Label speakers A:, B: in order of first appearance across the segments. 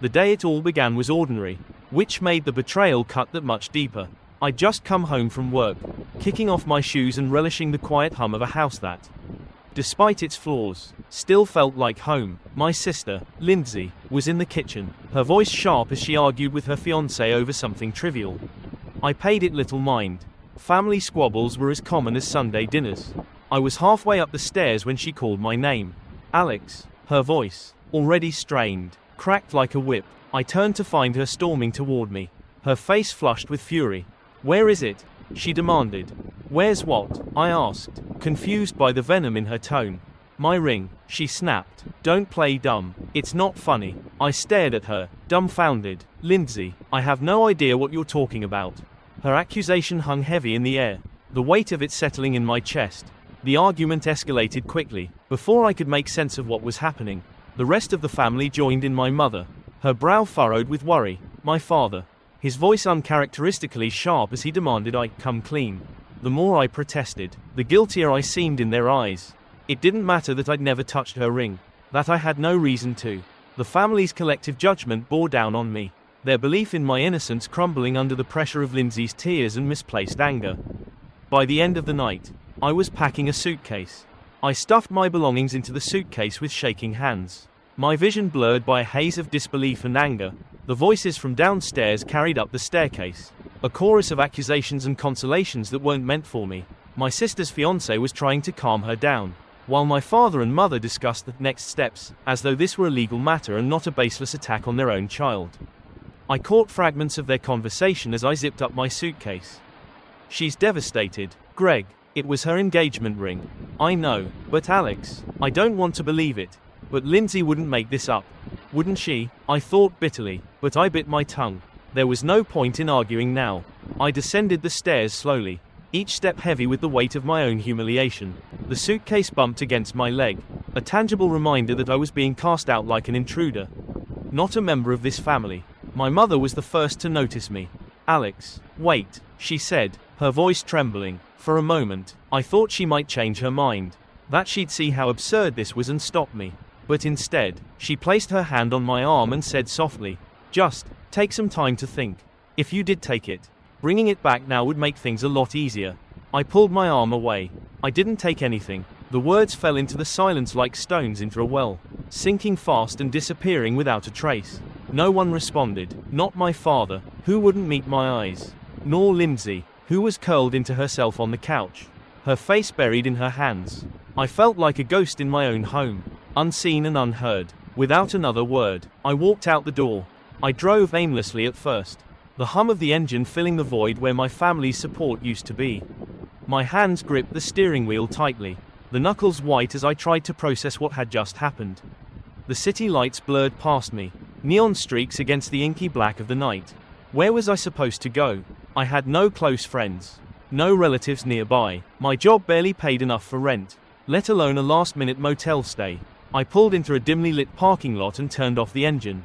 A: The day it all began was ordinary, which made the betrayal cut that much deeper. I'd just come home from work, kicking off my shoes and relishing the quiet hum of a house that, despite its flaws, still felt like home. My sister, Lindsay, was in the kitchen, her voice sharp as she argued with her fiancé over something trivial. I paid it little mind. Family squabbles were as common as Sunday dinners. I was halfway up the stairs when she called my name. Alex. Her voice, already strained, cracked like a whip. I turned to find her storming toward me, her face flushed with fury. "Where is it?" she demanded. "Where's what?" I asked, confused by the venom in her tone. "My ring," she snapped. "Don't play dumb. It's not funny." I stared at her, dumbfounded. "Lindsay, I have no idea what you're talking about." Her accusation hung heavy in the air, the weight of it settling in my chest. The argument escalated quickly. Before I could make sense of what was happening, the rest of the family joined in. My mother, her brow furrowed with worry. My father, his voice uncharacteristically sharp as he demanded I come clean. The more I protested, the guiltier I seemed in their eyes. It didn't matter that I'd never touched her ring, that I had no reason to. The family's collective judgment bore down on me, their belief in my innocence crumbling under the pressure of Lindsay's tears and misplaced anger. By the end of the night, I was packing a suitcase. I stuffed my belongings into the suitcase with shaking hands, my vision blurred by a haze of disbelief and anger. The voices from downstairs carried up the staircase, a chorus of accusations and consolations that weren't meant for me. My sister's fiancé was trying to calm her down, while my father and mother discussed the next steps, as though this were a legal matter and not a baseless attack on their own child. I caught fragments of their conversation as I zipped up my suitcase. "She's devastated, Greg. It was her engagement ring." "I know, but Alex, I don't want to believe it. But Lindsay wouldn't make this up. Wouldn't she?" I thought bitterly, but I bit my tongue. There was no point in arguing now. I descended the stairs slowly, each step heavy with the weight of my own humiliation. The suitcase bumped against my leg, a tangible reminder that I was being cast out like an intruder, not a member of this family. My mother was the first to notice me. "Alex, wait," she said, her voice trembling. For a moment, I thought she might change her mind, that she'd see how absurd this was and stop me. But instead, she placed her hand on my arm and said softly, "Just take some time to think. If you did take it, bringing it back now would make things a lot easier." I pulled my arm away. "I didn't take anything." The words fell into the silence like stones into a well, sinking fast and disappearing without a trace. No one responded, not my father, who wouldn't meet my eyes, nor Lindsay, who was curled into herself on the couch, her face buried in her hands. I felt like a ghost in my own home, unseen and unheard. Without another word, I walked out the door. I drove aimlessly at first, the hum of the engine filling the void where my family's support used to be. My hands gripped the steering wheel tightly, the knuckles white as I tried to process what had just happened. The city lights blurred past me, neon streaks against the inky black of the night. Where was I supposed to go? I had no close friends, no relatives nearby. My job barely paid enough for rent, let alone a last-minute motel stay. I pulled into a dimly lit parking lot and turned off the engine.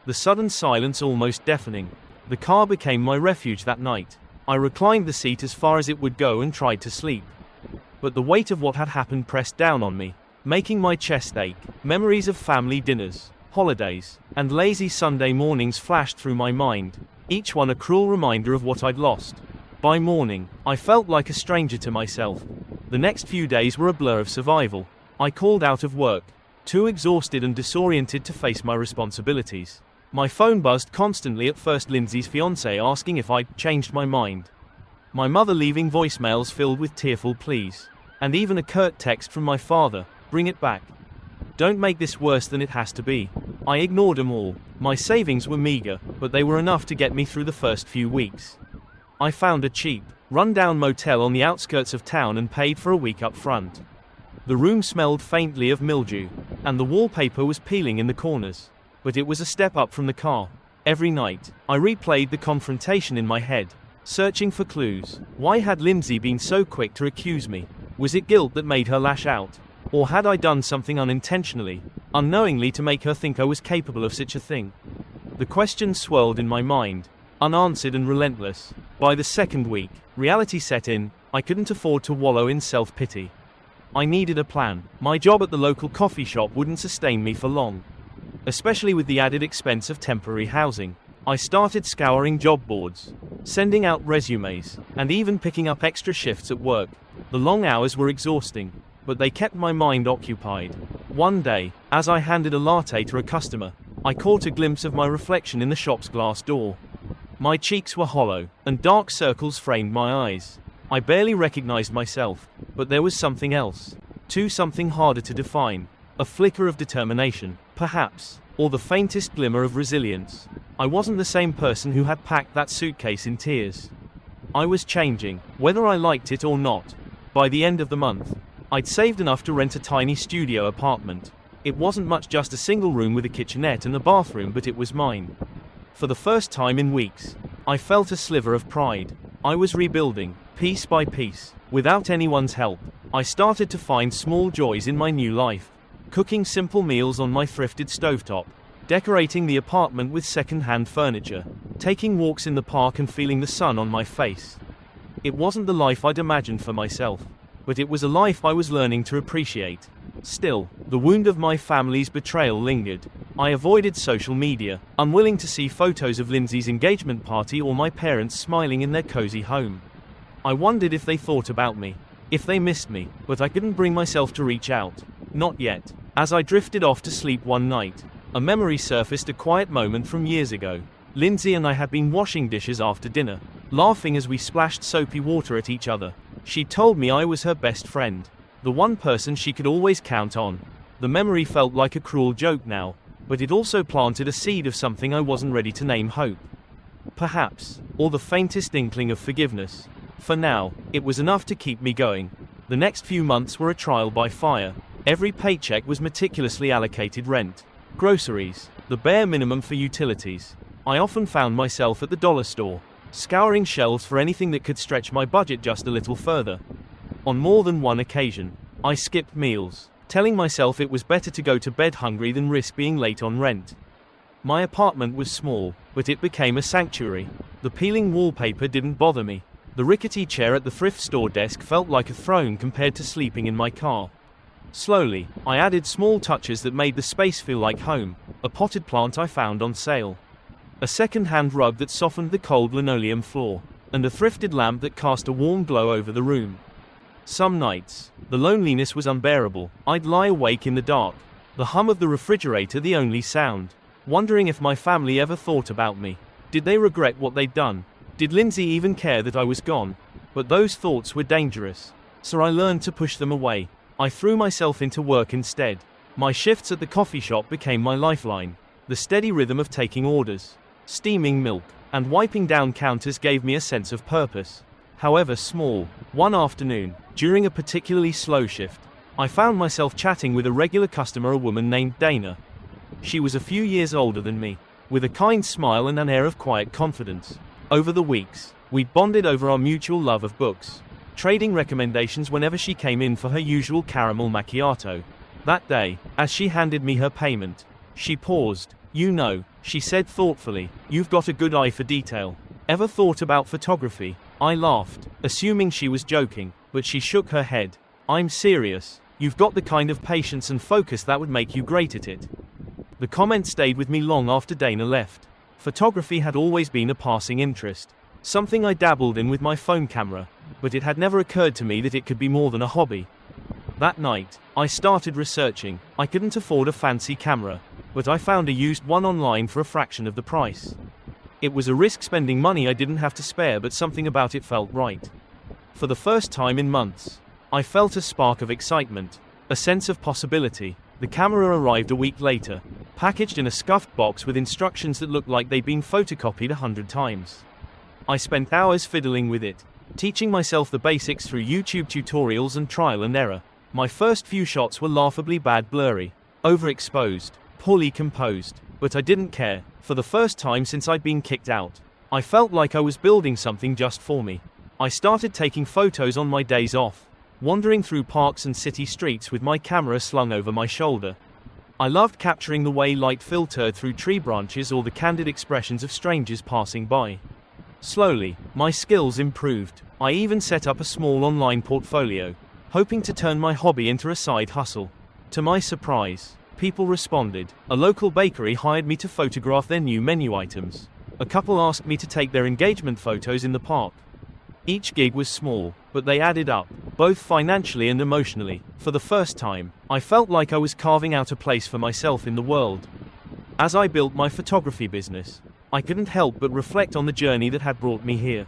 A: The sudden silence almost deafening. The car became my refuge that night. I reclined the seat as far as it would go and tried to sleep. But the weight of what had happened pressed down on me, making my chest ache. Memories of family dinners, holidays, and lazy Sunday mornings flashed through my mind, each one a cruel reminder of what I'd lost. By morning, I felt like a stranger to myself. The next few days were a blur of survival. I called out of work, too exhausted and disoriented to face my responsibilities. My phone buzzed constantly, at first Lindsay's fiancé asking if I'd changed my mind, my mother leaving voicemails filled with tearful pleas, and even a curt text from my father, "Bring it back. Don't make this worse than it has to be." I ignored them all. My savings were meager, but they were enough to get me through the first few weeks. I found a cheap, run-down motel on the outskirts of town and paid for a week up front. The room smelled faintly of mildew, and the wallpaper was peeling in the corners, but it was a step up from the car. Every night, I replayed the confrontation in my head, searching for clues. Why had Lindsay been so quick to accuse me? Was it guilt that made her lash out? Or had I done something unintentionally, unknowingly, to make her think I was capable of such a thing? The questions swirled in my mind, unanswered and relentless. By the second week, reality set in. I couldn't afford to wallow in self-pity. I needed a plan. My job at the local coffee shop wouldn't sustain me for long. especially with the added expense of temporary housing. I started scouring job boards, sending out resumes, and even picking up extra shifts at work. The long hours were exhausting, but they kept my mind occupied. One day, as I handed a latte to a customer, I caught a glimpse of my reflection in the shop's glass door. My cheeks were hollow, and dark circles framed my eyes. I barely recognized myself, but there was something else. Something harder to define. A flicker of determination, perhaps, or the faintest glimmer of resilience. I wasn't the same person who had packed that suitcase in tears. I was changing, whether I liked it or not. By the end of the month, I'd saved enough to rent a tiny studio apartment. It wasn't much, just a single room with a kitchenette and a bathroom, but it was mine. For the first time in weeks, I felt a sliver of pride. I was rebuilding, piece by piece, without anyone's help. I started to find small joys in my new life. Cooking simple meals on my thrifted stovetop, decorating the apartment with second-hand furniture, taking walks in the park and feeling the sun on my face. It wasn't the life I'd imagined for myself, but it was a life I was learning to appreciate. Still, the wound of my family's betrayal lingered. I avoided social media, unwilling to see photos of Lindsay's engagement party or my parents smiling in their cozy home. I wondered if they thought about me, if they missed me, but I couldn't bring myself to reach out. Not yet. As I drifted off to sleep one night, a memory surfaced, a quiet moment from years ago. Lindsay and I had been washing dishes after dinner, laughing as we splashed soapy water at each other. She told me I was her best friend, the one person she could always count on. The memory felt like a cruel joke now, but it also planted a seed of something I wasn't ready to name: hope. Perhaps, or the faintest inkling of forgiveness. For now, it was enough to keep me going. The next few months were a trial by fire. Every paycheck was meticulously allocated: rent, groceries, the bare minimum for utilities. I often found myself at the dollar store, scouring shelves for anything that could stretch my budget just a little further. On more than one occasion, I skipped meals, telling myself it was better to go to bed hungry than risk being late on rent. My apartment was small, but it became a sanctuary. The peeling wallpaper didn't bother me. The rickety chair at the thrift store desk felt like a throne compared to sleeping in my car. Slowly, I added small touches that made the space feel like home: a potted plant I found on sale, a second-hand rug that softened the cold linoleum floor, and a thrifted lamp that cast a warm glow over the room. Some nights, the loneliness was unbearable. I'd lie awake in the dark, the hum of the refrigerator the only sound, wondering if my family ever thought about me. Did they regret what they'd done? Did Lindsay even care that I was gone? But those thoughts were dangerous, so I learned to push them away. I threw myself into work instead. My shifts at the coffee shop became my lifeline. The steady rhythm of taking orders, steaming milk, and wiping down counters gave me a sense of purpose, however small. One afternoon, during a particularly slow shift, I found myself chatting with a regular customer, a woman named Dana. She was a few years older than me, with a kind smile and an air of quiet confidence. Over the weeks, we'd bonded over our mutual love of books, trading recommendations whenever she came in for her usual caramel macchiato. That day, as she handed me her payment, she paused. "You know," she said thoughtfully, "you've got a good eye for detail. Ever thought about photography?" I laughed, assuming she was joking, but she shook her head. "I'm serious. You've got the kind of patience and focus that would make you great at it." The comment stayed with me long after Dana left. Photography had always been a passing interest, something I dabbled in with my phone camera, but it had never occurred to me that it could be more than a hobby. That night, I started researching. I couldn't afford a fancy camera, but I found a used one online for a fraction of the price. It was a risk spending money I didn't have to spare, but something about it felt right. For the first time in months, I felt a spark of excitement, a sense of possibility. The camera arrived a week later, packaged in a scuffed box with instructions that looked like they'd been photocopied 100 times. I spent hours fiddling with it, teaching myself the basics through YouTube tutorials and trial and error. My first few shots were laughably bad, blurry, overexposed, poorly composed, but I didn't care. For the first time since I'd been kicked out, I felt like I was building something just for me. I started taking photos on my days off, wandering through parks and city streets with my camera slung over my shoulder. I loved capturing the way light filtered through tree branches or the candid expressions of strangers passing by. Slowly, my skills improved. I even set up a small online portfolio, hoping to turn my hobby into a side hustle. To my surprise, People responded. A local bakery hired me to photograph their new menu items. A couple asked me to take their engagement photos in the park. Each gig was small, but they added up, both financially and emotionally. For the first time, I felt like I was carving out a place for myself in the world. As I built my photography business, I couldn't help but reflect on the journey that had brought me here.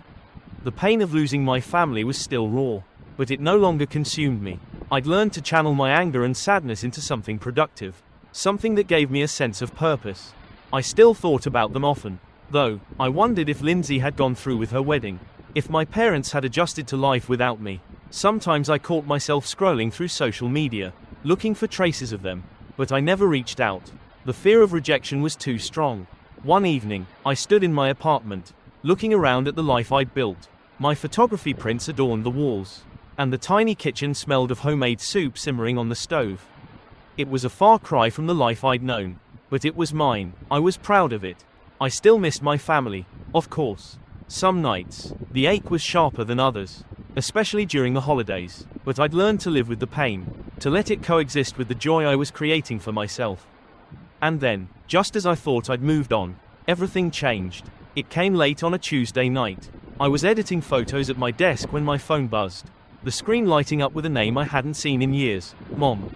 A: The pain of losing my family was still raw, but it no longer consumed me. I'd learned to channel my anger and sadness into something productive, something that gave me a sense of purpose. I still thought about them often, though. I wondered if Lindsay had gone through with her wedding, if my parents had adjusted to life without me. Sometimes I caught myself scrolling through social media, looking for traces of them, but I never reached out. The fear of rejection was too strong. One evening, I stood in my apartment, looking around at the life I'd built. My photography prints adorned the walls, and the tiny kitchen smelled of homemade soup simmering on the stove. It was a far cry from the life I'd known, but it was mine. I was proud of it. I still missed my family, of course. Some nights, the ache was sharper than others, especially during the holidays, but I'd learned to live with the pain, to let it coexist with the joy I was creating for myself. And then, just as I thought I'd moved on, everything changed. It came late on a Tuesday night. I was editing photos at my desk when my phone buzzed, the screen lighting up with a name I hadn't seen in years: Mom.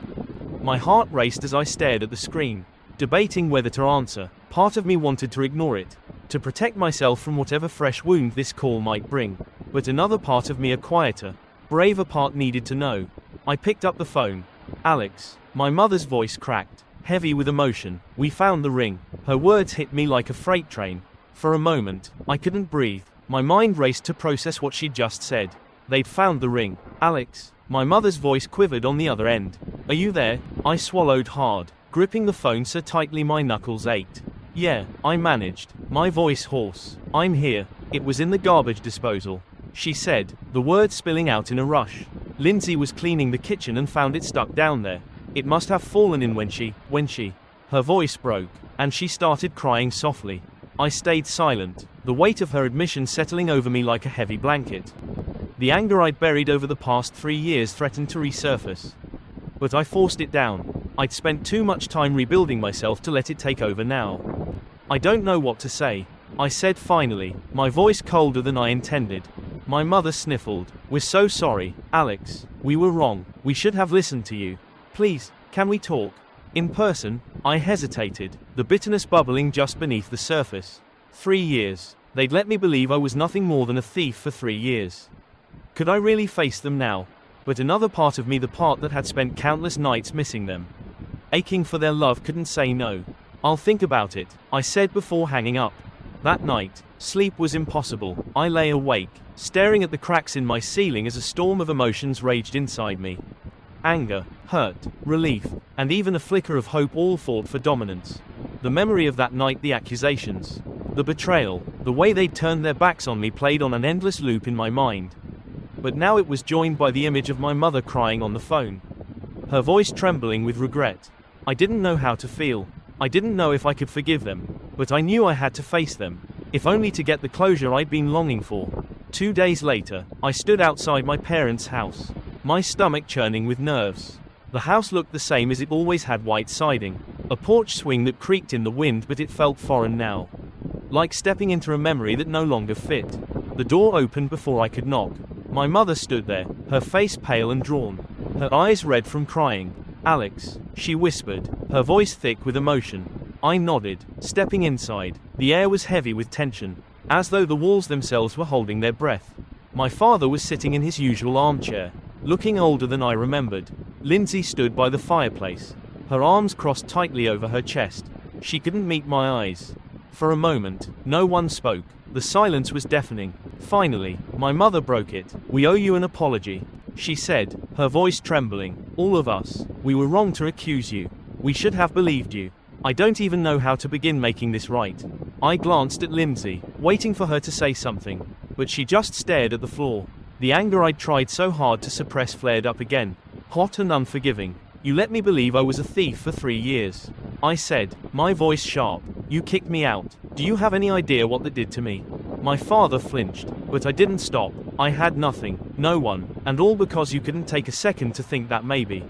A: My heart raced as I stared at the screen, debating whether to answer. Part of me wanted to ignore it, to protect myself from whatever fresh wound this call might bring. But another part of me, a quieter, braver part, needed to know. I picked up the phone. Alex. My mother's voice cracked, heavy with emotion. We found the ring. Her words hit me like a freight train. For a moment, I couldn't breathe. My mind raced to process what she'd just said. They'd found the ring. Alex. My mother's voice quivered on the other end. Are you there? I swallowed hard, gripping the phone so tightly my knuckles ached. Yeah, I managed, my voice hoarse. I'm here. It was in the garbage disposal, she said, the words spilling out in a rush. Lindsay was cleaning the kitchen and found it stuck down there. It must have fallen in when she. Her voice broke, and she started crying softly. I stayed silent, the weight of her admission settling over me like a heavy blanket. The anger I'd buried over the past 3 years threatened to resurface. But I forced it down. I'd spent too much time rebuilding myself to let it take over now. I don't know what to say, I said finally, my voice colder than I intended. My mother sniffled. We're so sorry, Alex. We were wrong. We should have listened to you. Please, can we talk? In person? I hesitated, the bitterness bubbling just beneath the surface. 3 years. They'd let me believe I was nothing more than a thief for 3 years. Could I really face them now? But another part of me, the part that had spent countless nights missing them, aching for their love, couldn't say no. I'll think about it, I said before hanging up. That night, sleep was impossible. I lay awake, staring at the cracks in my ceiling as a storm of emotions raged inside me. Anger, hurt, relief, and even a flicker of hope all fought for dominance. The memory of that night, the accusations, the betrayal, the way they'd turned their backs on me played on an endless loop in my mind. But now it was joined by the image of my mother crying on the phone, her voice trembling with regret. I didn't know how to feel. I didn't know if I could forgive them, but I knew I had to face them, if only to get the closure I'd been longing for. 2 days later, I stood outside my parents' house, my stomach churning with nerves. The house looked the same as it always had: white siding, a porch swing that creaked in the wind, but it felt foreign now, like stepping into a memory that no longer fit. The door opened before I could knock. My mother stood there, her face pale and drawn, her eyes red from crying. Alex, she whispered, her voice thick with emotion. I nodded, stepping inside. The air was heavy with tension, as though the walls themselves were holding their breath. My father was sitting in his usual armchair, looking older than I remembered. Lindsay stood by the fireplace, her arms crossed tightly over her chest. She couldn't meet my eyes. For a moment, no one spoke. The silence was deafening. Finally, my mother broke it. We owe you an apology, she said, her voice trembling. All of us. We were wrong to accuse you. We should have believed you. I don't even know how to begin making this right. I glanced at Lindsay, waiting for her to say something, but she just stared at the floor. The anger I'd tried so hard to suppress flared up again, hot and unforgiving. You let me believe I was a thief for 3 years, I said, my voice sharp. You kicked me out. Do you have any idea what that did to me? My father flinched, but I didn't stop. I had nothing, no one, and all because you couldn't take a second to think that maybe,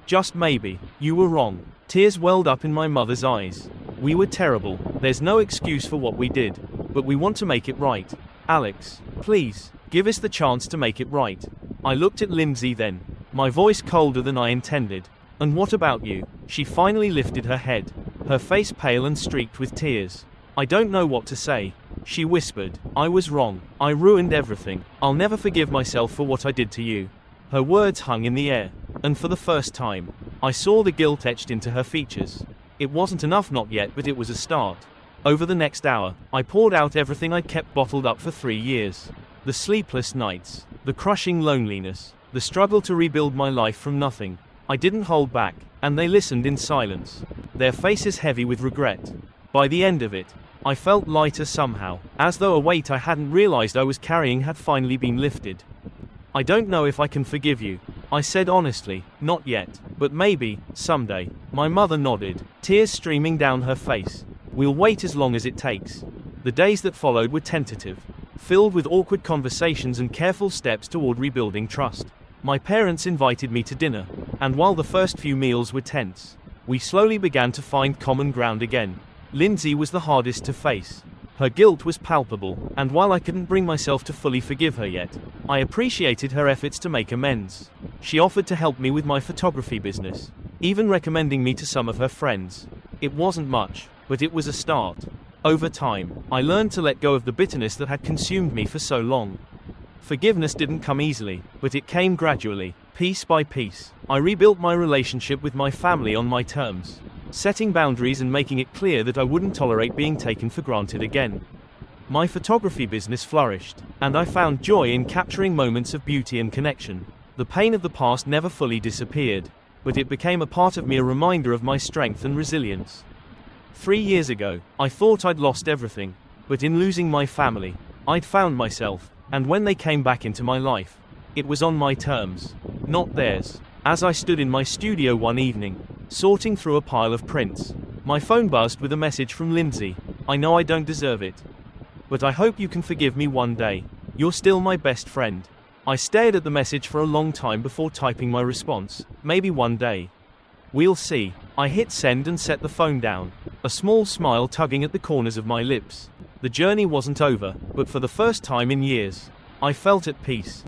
A: just maybe, you were wrong. Tears welled up in my mother's eyes. We were terrible. There's no excuse for what we did. But we want to make it right. Alex, please, give us the chance to make it right. I looked at Lindsay then, my voice colder than I intended. And what about you? She finally lifted her head, her face pale and streaked with tears. I don't know what to say. She whispered, I was wrong. I ruined everything. I'll never forgive myself for what I did to you. Her words hung in the air, and for the first time, I saw the guilt etched into her features. It wasn't enough not yet, but it was a start. Over the next hour, I poured out everything I'd kept bottled up for 3 years. The sleepless nights, the crushing loneliness, the struggle to rebuild my life from nothing. I didn't hold back, and they listened in silence, their faces heavy with regret. By the end of it, I felt lighter somehow, as though a weight I hadn't realized I was carrying had finally been lifted. I don't know if I can forgive you, I said honestly. Not yet, but maybe, someday. My mother nodded, tears streaming down her face. We'll wait as long as it takes. The days that followed were tentative, filled with awkward conversations and careful steps toward rebuilding trust. My parents invited me to dinner, and while the first few meals were tense, we slowly began to find common ground again. Lindsay was the hardest to face. Her guilt was palpable, and while I couldn't bring myself to fully forgive her yet, I appreciated her efforts to make amends. She offered to help me with my photography business, even recommending me to some of her friends. It wasn't much, but it was a start. Over time, I learned to let go of the bitterness that had consumed me for so long. Forgiveness didn't come easily, but it came gradually, piece by piece. I rebuilt my relationship with my family on my terms, setting boundaries and making it clear that I wouldn't tolerate being taken for granted again. My photography business flourished, and I found joy in capturing moments of beauty and connection. The pain of the past never fully disappeared, but it became a part of me, a reminder of my strength and resilience. 3 years ago, I thought I'd lost everything, but in losing my family, I'd found myself, and when they came back into my life, it was on my terms, not theirs. As I stood in my studio one evening, sorting through a pile of prints, my phone buzzed with a message from Lindsay. I know I don't deserve it, but I hope you can forgive me one day. You're still my best friend. I stared at the message for a long time before typing my response. Maybe one day. We'll see. I hit send and set the phone down, a small smile tugging at the corners of my lips. The journey wasn't over, but for the first time in years, I felt at peace.